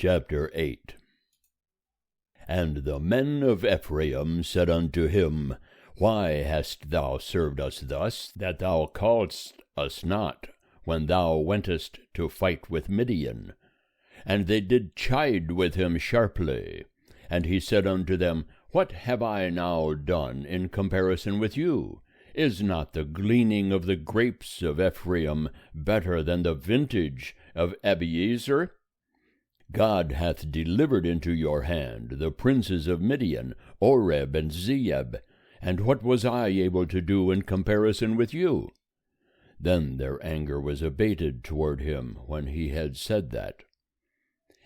Chapter 8. And the men of Ephraim said unto him, Why hast thou served us thus, that thou calledst us not, when thou wentest to fight with Midian? And they did chide with him sharply. And he said unto them, What have I now done in comparison with you? Is not the gleaning of the grapes of Ephraim better than the vintage of Abiezer? God hath delivered into your hand the princes of Midian, Oreb and Zeeb, and what was I able to do in comparison with you? Then their anger was abated toward him when he had said that.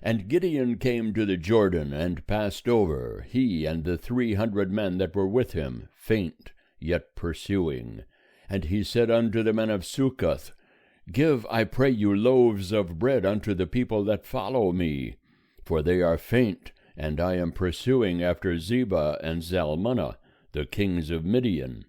And Gideon came to the Jordan, and passed over, he and the 300 men that were with him, faint, yet pursuing. And he said unto the men of Succoth, Give, I pray you, loaves of bread unto the people that follow me, for they are faint, and I am pursuing after Zebah and Zalmunna, the kings of Midian.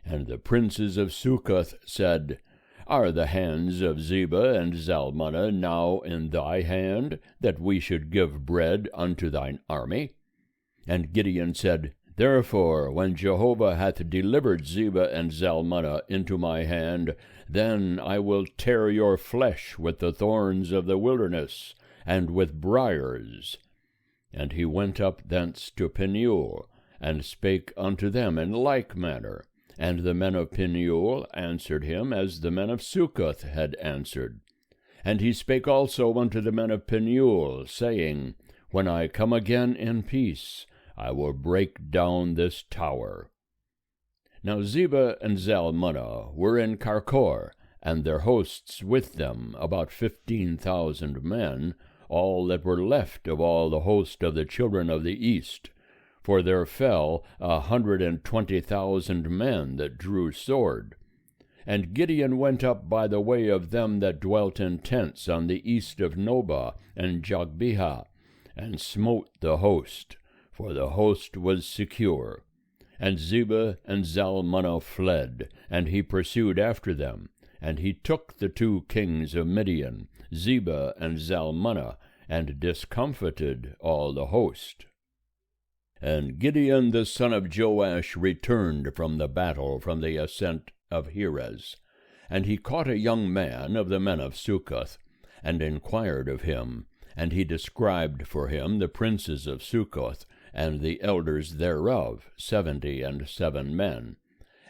And the princes of Succoth said, Are the hands of Zebah and Zalmunna now in thy hand, that we should give bread unto thine army? And Gideon said, Therefore, when Jehovah hath delivered Zebah and Zalmunna into my hand, then I will tear your flesh with the thorns of the wilderness, and with briars. And he went up thence to Peniel, and spake unto them in like manner. And the men of Peniel answered him as the men of Succoth had answered. And he spake also unto the men of Peniel, saying, When I come again in peace, I will break down this tower. Now Zebah and Zalmunna were in Karkor, and their hosts with them, about 15,000 men, all that were left of all the host of the children of the east. For there fell 120,000 men that drew sword. And Gideon went up by the way of them that dwelt in tents on the east of Nobah and Jogbehah, and smote the host, for the host was secure. And Zebah and Zalmunna fled, and he pursued after them. And he took the 2 kings of Midian, Zebah and Zalmunna, and discomfited all the host. And Gideon the son of Joash returned from the battle from the ascent of Heres. And he caught a young man of the men of Succoth, and inquired of him. And he described for him the princes of Succoth, and the elders thereof, 77 men.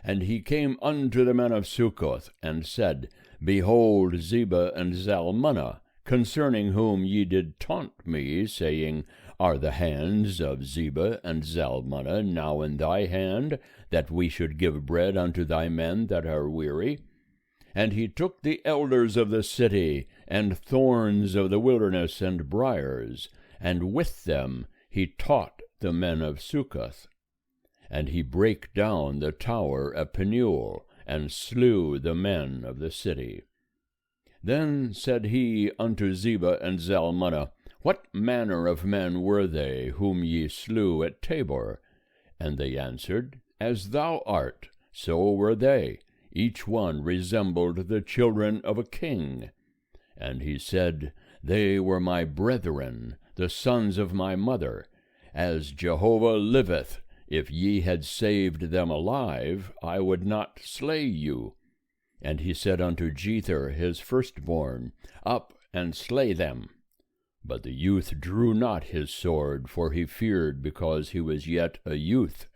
And he came unto the men of Succoth, and said, Behold Zebah and Zalmunna, concerning whom ye did taunt me, saying, Are the hands of Zebah and Zalmunna now in thy hand, that we should give bread unto thy men that are weary? And he took the elders of the city, and thorns of the wilderness, and briars, and with them he taught the men of Succoth. And he brake down the tower of Peniel, and slew the men of the city. Then said he unto Zebah and Zalmunna, What manner of men were they whom ye slew at Tabor? And they answered, As thou art, so were they. Each one resembled the children of a king. And he said, They were my brethren, the sons of my mother. As Jehovah liveth, if ye had saved them alive, I would not slay you. And he said unto Jether his firstborn, Up and slay them. But the youth drew not his sword, for he feared, because he was yet a youth.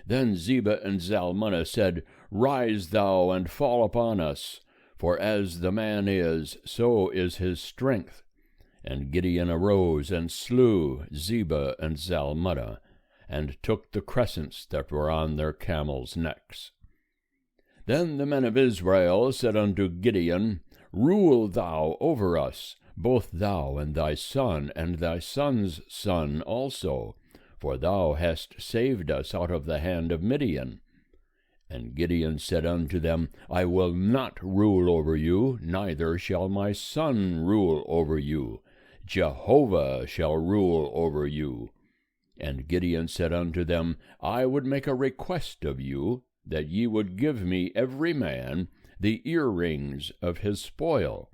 Then Zebah and Zalmunna said, Rise thou and fall upon us, for as the man is, so is his strength. And Gideon arose and slew Zebah and Zalmunna, and took the crescents that were on their camels' necks. Then the men of Israel said unto Gideon, Rule thou over us, both thou and thy son, and thy son's son also, for thou hast saved us out of the hand of Midian. And Gideon said unto them, I will not rule over you, neither shall my son rule over you. Jehovah shall rule over you. And Gideon said unto them, I would make a request of you, that ye would give me every man the earrings of his spoil.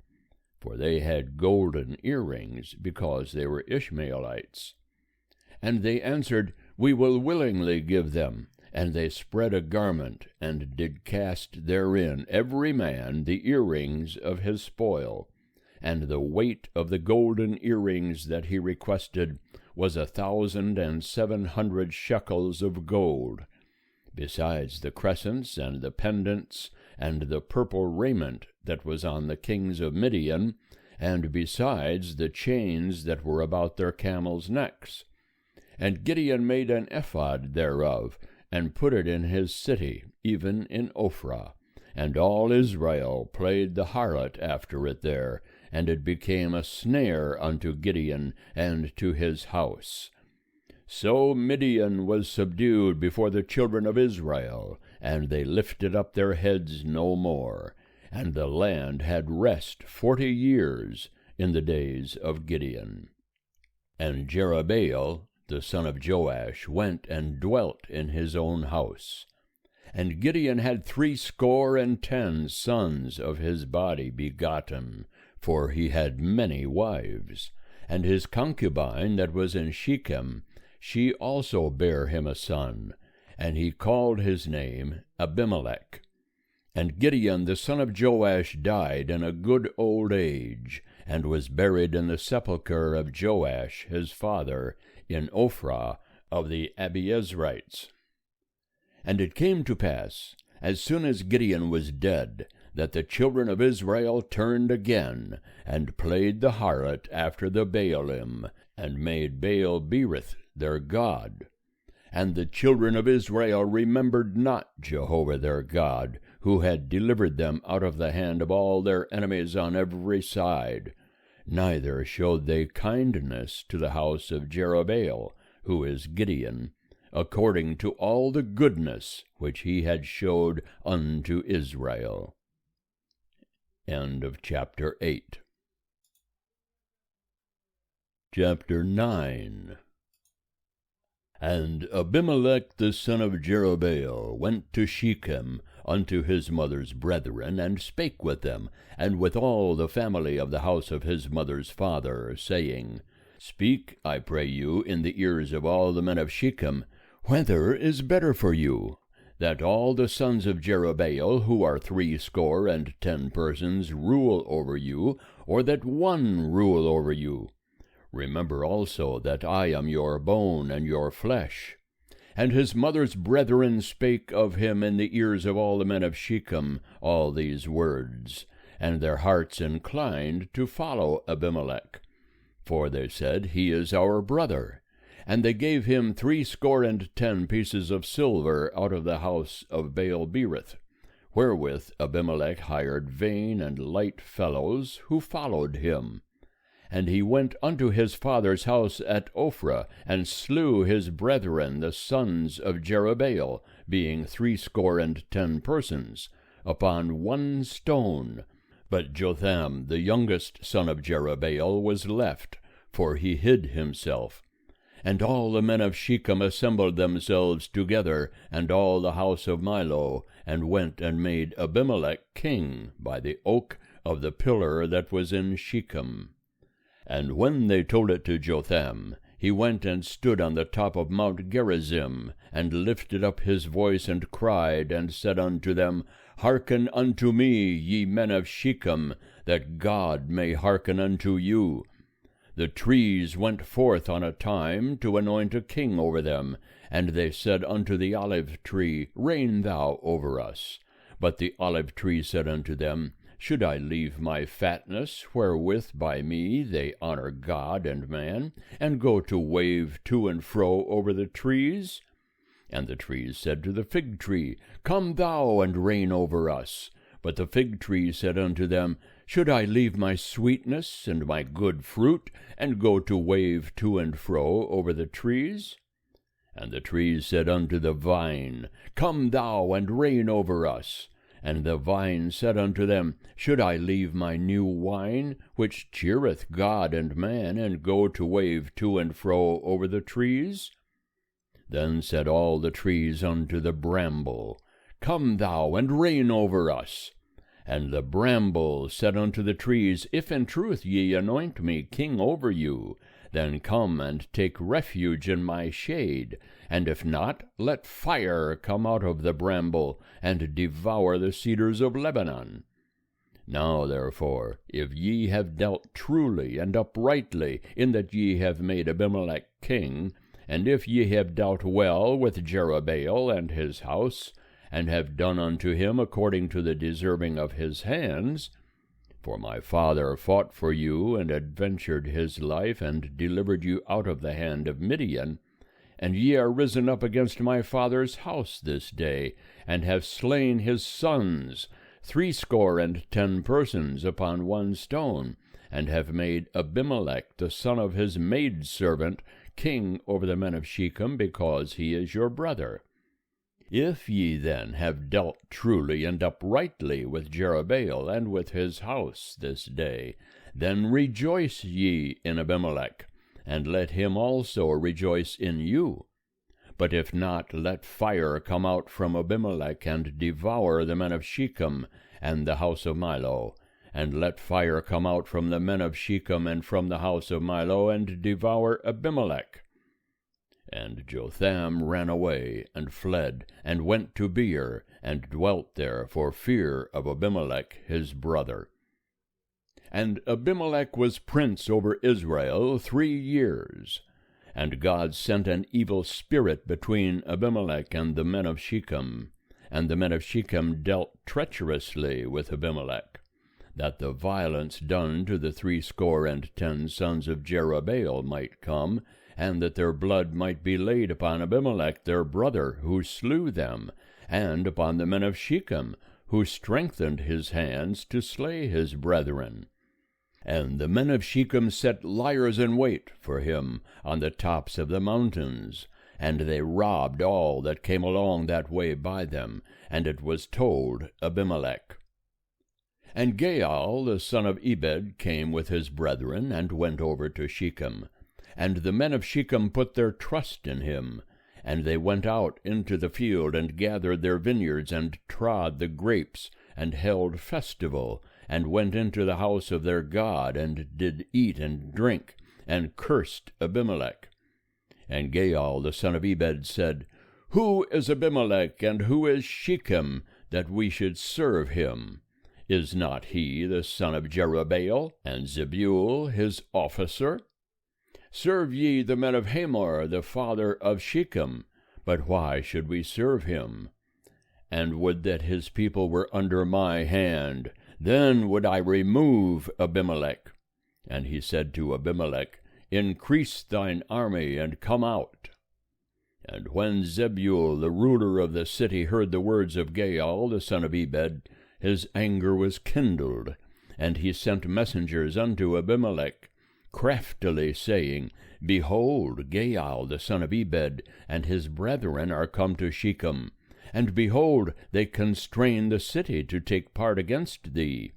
for they had golden earrings, because they were Ishmaelites. And they answered, We will willingly give them. And they spread a garment, and did cast therein every man the earrings of his spoil. And the weight of the golden earrings that he requested was 1,700 shekels of gold, besides the crescents and the pendants, and the purple raiment that was on the kings of Midian, and besides the chains that were about their camels' necks. And Gideon made an ephod thereof, and put it in his city, even in Ophrah. And all Israel played the harlot after it there, and it became a snare unto Gideon and to his house. So Midian was subdued before the children of Israel, and they lifted up their heads no more. And the land had rest 40 years in the days of Gideon. And Jerubbaal, the son of Joash, went and dwelt in his own house. And Gideon had 70 sons of his body begotten, for he had many wives. And his concubine that was in Shechem, she also bare him a son, and he called his name Abimelech. And Gideon the son of Joash died in a good old age, and was buried in the sepulchre of Joash his father, in Ophrah of the Abiezrites. And it came to pass, as soon as Gideon was dead, that the children of Israel turned again, and played the harlot after the Baalim, and made Baal-berith their god. And the children of Israel remembered not Jehovah their God, who had delivered them out of the hand of all their enemies on every side. Neither showed they kindness to the house of Jerubbaal, who is Gideon, according to all the goodness which he had showed unto Israel. End of chapter 8. Chapter 9. And Abimelech the son of Jerubbaal went to Shechem unto his mother's brethren, and spake with them, and with all the family of the house of his mother's father, saying, Speak, I pray you, in the ears of all the men of Shechem, whether is better for you, that all the sons of Jerubbaal, who are 70 persons, rule over you, or that one rule over you? Remember also that I am your bone and your flesh. And his mother's brethren spake of him in the ears of all the men of Shechem all these words, and their hearts inclined to follow Abimelech. For they said, He is our brother. And they gave him 70 pieces of silver out of the house of Baal-berith, wherewith Abimelech hired vain and light fellows, who followed him. And he went unto his father's house at Ophrah, and slew his brethren the sons of Jerubbaal, being 70 persons, upon one stone. But Jotham the youngest son of Jerubbaal was left, for he hid himself. And all the men of Shechem assembled themselves together, and all the house of Milo, and went and made Abimelech king by the oak of the pillar that was in Shechem. And when they told it to Jotham, he went and stood on the top of Mount Gerizim, and lifted up his voice, and cried, and said unto them, Hearken unto me, ye men of Shechem, that God may hearken unto you. The trees went forth on a time to anoint a king over them, and they said unto the olive tree, Reign thou over us. But the olive tree said unto them, Should I leave my fatness, wherewith by me they honor God and man, and go to wave to and fro over the trees? And the trees said to the fig tree, Come thou and reign over us. But the fig tree said unto them, Should I leave my sweetness and my good fruit, and go to wave to and fro over the trees? And the trees said unto the vine, Come thou and reign over us. And the vine said unto them, Should I leave my new wine, which cheereth God and man, and go to wave to and fro over the trees? Then said all the trees unto the bramble, Come thou and reign over us. And the bramble said unto the trees, If in truth ye anoint me king over you, then come and take refuge in my shade, and if not, let fire come out of the bramble, and devour the cedars of Lebanon. Now therefore, if ye have dealt truly and uprightly, in that ye have made Abimelech king, and if ye have dealt well with Jerubbaal and his house, and have done unto him according to the deserving of his hands, for my father fought for you, and adventured his life, and delivered you out of the hand of Midian, and ye are risen up against my father's house this day, and have slain his sons, 70 persons upon one stone, and have made Abimelech the son of his maidservant king over the men of Shechem, because he is your brother. If ye then have dealt truly and uprightly with Jerubbaal and with his house this day, then rejoice ye in Abimelech, and let him also rejoice in you. But if not, let fire come out from Abimelech, and devour the men of Shechem and the house of Milo. And let fire come out from the men of Shechem and from the house of Milo, and devour Abimelech. And Jotham ran away, and fled, and went to Beer, and dwelt there for fear of Abimelech his brother. And Abimelech was prince over Israel 3 years. And God sent an evil spirit between Abimelech and the men of Shechem, and the men of Shechem dealt treacherously with Abimelech, that the violence done to the 70 sons of Jerubbaal might come, and that their blood might be laid upon Abimelech their brother, who slew them, and upon the men of Shechem, who strengthened his hands to slay his brethren. And the men of Shechem set liers in wait for him on the tops of the mountains, and they robbed all that came along that way by them, and it was told Abimelech. And Gaal the son of Ebed came with his brethren, and went over to Shechem. And the men of Shechem put their trust in him. And they went out into the field, and gathered their vineyards, and trod the grapes, and held festival, and went into the house of their God, and did eat and drink, and cursed Abimelech. And Gaal the son of Ebed said, Who is Abimelech, and who is Shechem, that we should serve him? Is not he the son of Jerubbaal, and Zebul his officer? Serve ye the men of Hamor, the father of Shechem, but why should we serve him? And would that his people were under my hand, then would I remove Abimelech. And he said to Abimelech, Increase thine army, and come out. And when Zebul, the ruler of the city, heard the words of Gaal, the son of Ebed, his anger was kindled, and he sent messengers unto Abimelech, craftily saying, Behold, Gaal the son of Ebed and his brethren are come to Shechem, and behold, they constrain the city to take part against thee.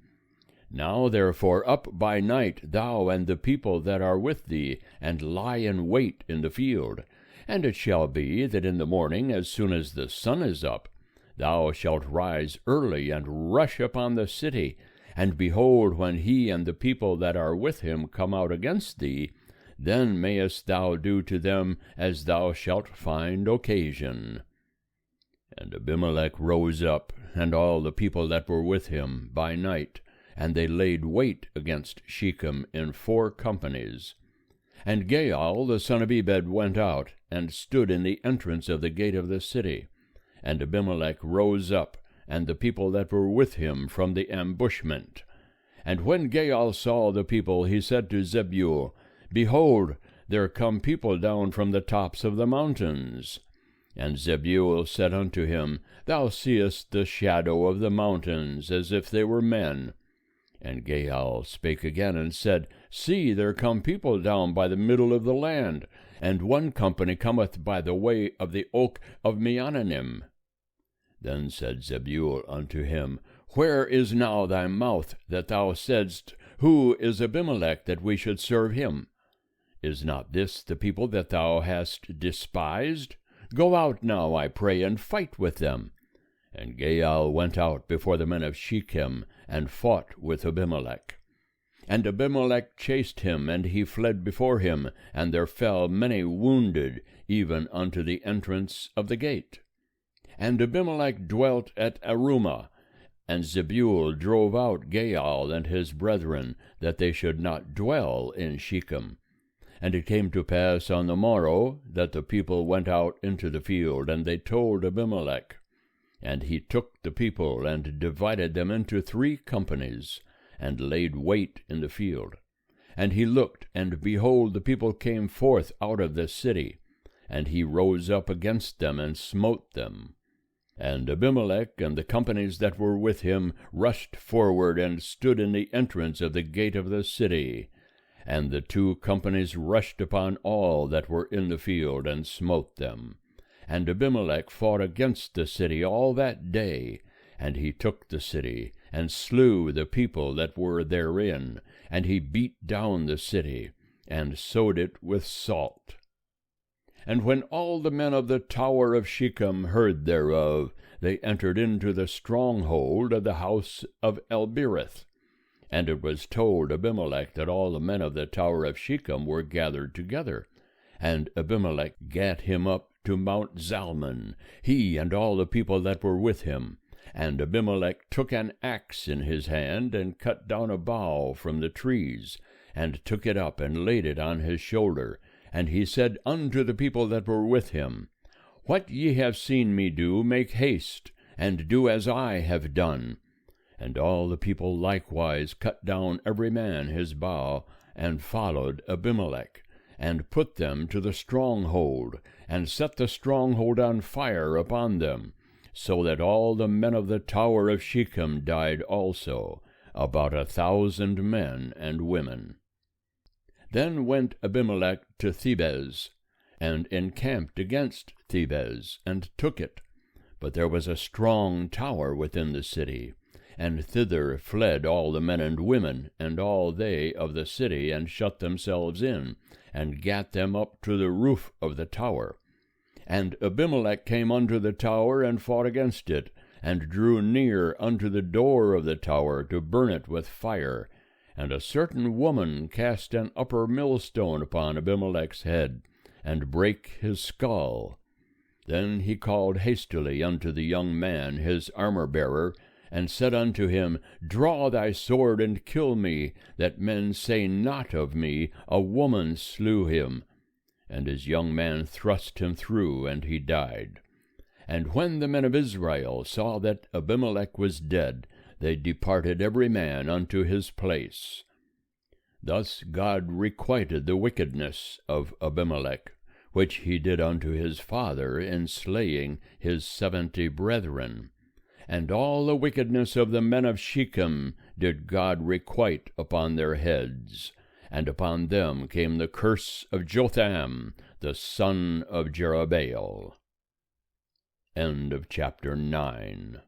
Now therefore up by night, thou and the people that are with thee, and lie in wait in the field. And it shall be that in the morning, as soon as the sun is up, thou shalt rise early, and rush upon the city. And behold, when he and the people that are with him come out against thee, then mayest thou do to them as thou shalt find occasion. And Abimelech rose up, and all the people that were with him, by night, and they laid wait against Shechem in 4 companies. And Gaal the son of Ebed went out, and stood in the entrance of the gate of the city. And Abimelech rose up, and the people that were with him from the ambushment. And when Gaal saw the people, he said to Zebul, Behold, there come people down from the tops of the mountains. And Zebul said unto him, Thou seest the shadow of the mountains, as if they were men. And Gaal spake again, and said, See, there come people down by the middle of the land, and one company cometh by the way of the oak of Meonanim. Then said Zebul unto him, Where is now thy mouth, that thou saidst, Who is Abimelech, that we should serve him? Is not this the people that thou hast despised? Go out now, I pray, and fight with them. And Gaal went out before the men of Shechem, and fought with Abimelech. And Abimelech chased him, and he fled before him, and there fell many wounded, even unto the entrance of the gate. And Abimelech dwelt at Arumah, and Zebul drove out Gaal and his brethren, that they should not dwell in Shechem. And it came to pass on the morrow that the people went out into the field, and they told Abimelech. And he took the people, and divided them into 3 companies, and laid wait in the field. And he looked, and behold, the people came forth out of the city, and he rose up against them, and smote them. And Abimelech and the companies that were with him rushed forward, and stood in the entrance of the gate of the city. And the 2 companies rushed upon all that were in the field, and smote them. And Abimelech fought against the city all that day, and he took the city, and slew the people that were therein, and he beat down the city, and sowed it with salt. And when all the men of the tower of Shechem heard thereof, they entered into the stronghold of the house of Elbereth. And it was told Abimelech that all the men of the tower of Shechem were gathered together. And Abimelech gat him up to Mount Zalmon, he and all the people that were with him. And Abimelech took an axe in his hand, and cut down a bough from the trees, and took it up, and laid it on his shoulder. And he said unto the people that were with him, What ye have seen me do, make haste, and do as I have done. And all the people likewise cut down every man his bough, and followed Abimelech, and put them to the stronghold, and set the stronghold on fire upon them, so that all the men of the tower of Shechem died also, about 1,000 men and women. Then went Abimelech to Thebez, and encamped against Thebez, and took it. But there was a strong tower within the city, and thither fled all the men and women, and all they of the city, and shut themselves in, and gat them up to the roof of the tower. And Abimelech came unto the tower, and fought against it, and drew near unto the door of the tower to burn it with fire. And a certain woman cast an upper millstone upon Abimelech's head, and brake his skull. Then he called hastily unto the young man his armor-bearer, and said unto him, Draw thy sword, and kill me, that men say not of me, A woman slew him. And his young man thrust him through, and he died. And when the men of Israel saw that Abimelech was dead, they departed every man unto his place. Thus God requited the wickedness of Abimelech, which he did unto his father in slaying his 70 brethren. And all the wickedness of the men of Shechem did God requite upon their heads, and upon them came the curse of Jotham, the son of Jerubbaal. End of chapter 9.